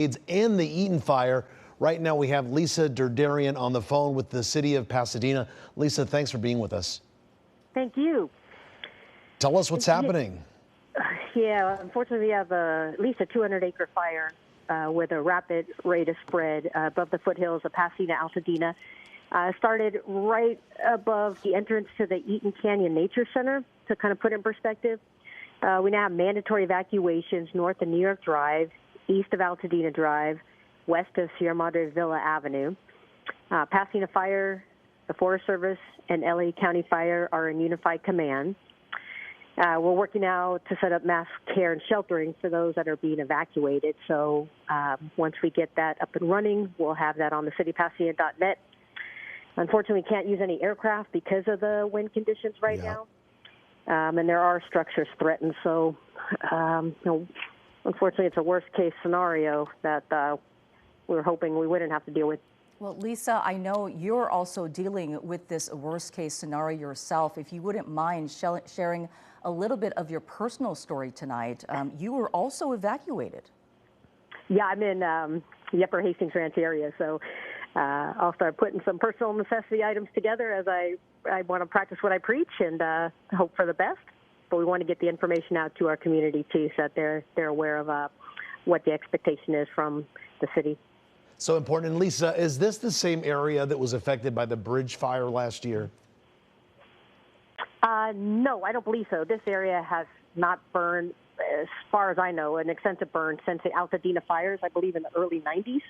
and the Eaton Fire. Right now we have Lisa Derderian on the phone with the city of Pasadena. Lisa, thanks for being with us. Thank you. Tell us what's happening. Yeah, unfortunately we have at least a 200-acre fire with a rapid rate of spread above the foothills of Pasadena, Altadena. Started right above the entrance to the Eaton Canyon Nature Center. To kind of put it in perspective, we now have mandatory evacuations north of New York Drive, east of Altadena Drive, west of Sierra Madre Villa Avenue. Pasadena Fire, the Forest Service, and LA County Fire are in unified command. We're working now to set up mass care and sheltering for those that are being evacuated. So once we get that up and running, we'll have that on the citypasadena.net. Unfortunately, we can't use any aircraft because of the wind conditions right now. And there are structures threatened. So, unfortunately, it's a worst-case scenario that we were hoping we wouldn't have to deal with. Well, Lisa, I know you're also dealing with this worst-case scenario yourself. If you wouldn't mind sharing a little bit of your personal story tonight. You were also evacuated. Yeah, I'm in the Upper Hastings Ranch area, so I'll start putting some personal necessity items together as I want to practice what I preach and hope for the best. But we want to get the information out to our community too, so that they're aware of what the expectation is from the city. So important. And Lisa, is this the same area that was affected by the bridge fire last year? No, I don't believe so. This area has not burned, as far as I know, an extensive burn since the Altadena fires, I believe in the early 90s.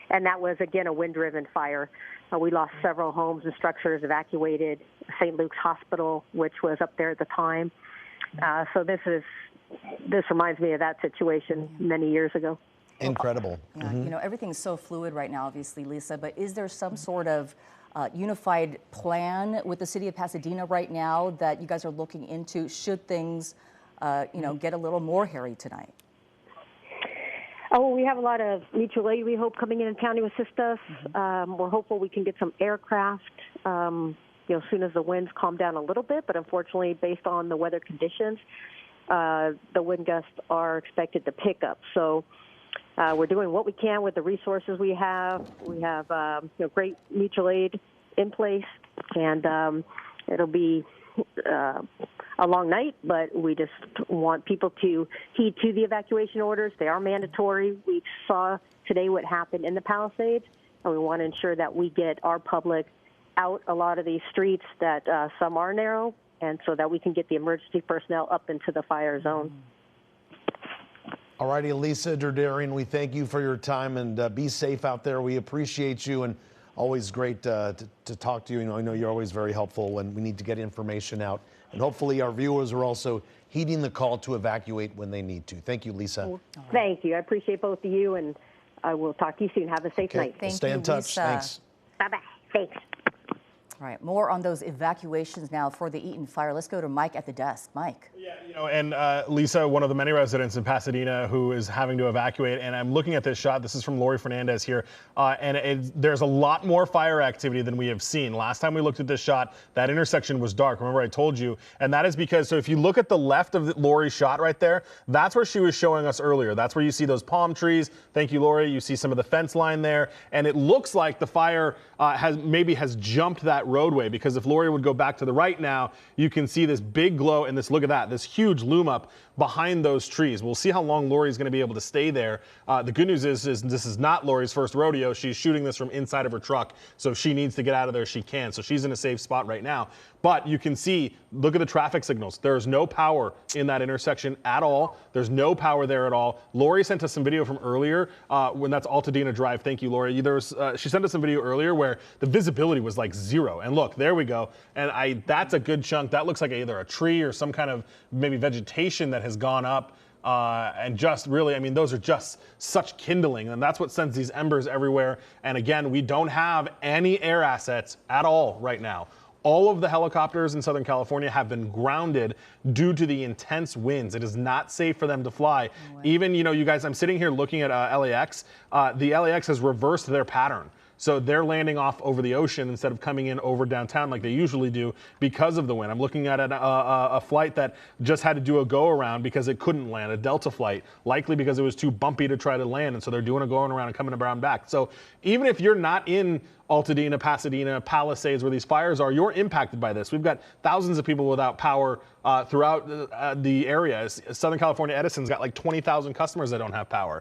And that was, again, a wind-driven fire. We lost several homes and structures, evacuated St. Luke's Hospital, which was up there at the time. So this reminds me of that situation many years ago. Incredible. Yeah, you know, everything's so fluid right now, obviously, Lisa, but is there some sort of unified plan with the city of Pasadena right now that you guys are looking into should things, get a little more hairy tonight? Oh, we have a lot of mutual aid, we hope, coming in and county to assist us. We're hopeful we can get some aircraft, as soon as the winds calm down a little bit. But unfortunately, based on the weather conditions, the wind gusts are expected to pick up. So we're doing what we can with the resources we have. We have great mutual aid in place, and it'll be a long night, but we just want people to heed to the evacuation orders. They are mandatory. We saw today what happened in the Palisades, and we want to ensure that we get our public out a lot of these streets that some are narrow, and so that we can get the emergency personnel up into the fire zone. All righty, Lisa Derderian, we thank you for your time, and be safe out there. We appreciate you, and always great to talk to you. I know you're always very helpful when we need to get information out. And hopefully our viewers are also heeding the call to evacuate when they need to. Thank you, Lisa. Well, thank you. I appreciate both of you, and I will talk to you soon. Have a safe night. Thank Stay you, in touch. Lisa. Thanks. Bye-bye. Thanks. All right, more on those evacuations now for the Eaton Fire. Let's go to Mike at the desk. Mike. Yeah, and Lisa, one of the many residents in Pasadena who is having to evacuate, and I'm looking at this shot. This is from Lori Fernandez here, and there's a lot more fire activity than we have seen. Last time we looked at this shot, that intersection was dark. Remember I told you, and that is because, so if you look at the left of Lori's shot right there, that's where she was showing us earlier. That's where you see those palm trees. Thank you, Lori. You see some of the fence line there, and it looks like the fire has jumped that roadway, because if Lori would go back to the right now, you can see this big glow and this, look at that, this huge loom up behind those trees. We'll see how long Lori's going to be able to stay there. The good news is this is not Lori's first rodeo. She's shooting this from inside of her truck, so if she needs to get out of there, she can. So she's in a safe spot right now. But you can see, look at the traffic signals. There's no power in that intersection at all. There's no power there at all. Lori sent us some video from earlier when that's Altadena Drive. Thank you, Lori. She sent us some video earlier where the visibility was like zero. And look, there we go. And that's a good chunk. That looks like either a tree or some kind of maybe vegetation that has gone up. And just really, I mean, those are just such kindling, and that's what sends these embers everywhere. And again, we don't have any air assets at all right now. All of the helicopters in Southern California have been grounded due to the intense winds. It is not safe for them to fly. Even, you guys, I'm sitting here looking at LAX. The LAX has reversed their pattern. So they're landing off over the ocean instead of coming in over downtown like they usually do because of the wind. I'm looking at a flight that just had to do a go around because it couldn't land, a Delta flight, likely because it was too bumpy to try to land. And so they're doing a going around and coming around back. So even if you're not in Altadena, Pasadena, Palisades, where these fires are, you're impacted by this. We've got thousands of people without power throughout the area. Southern California Edison's got like 20,000 customers that don't have power.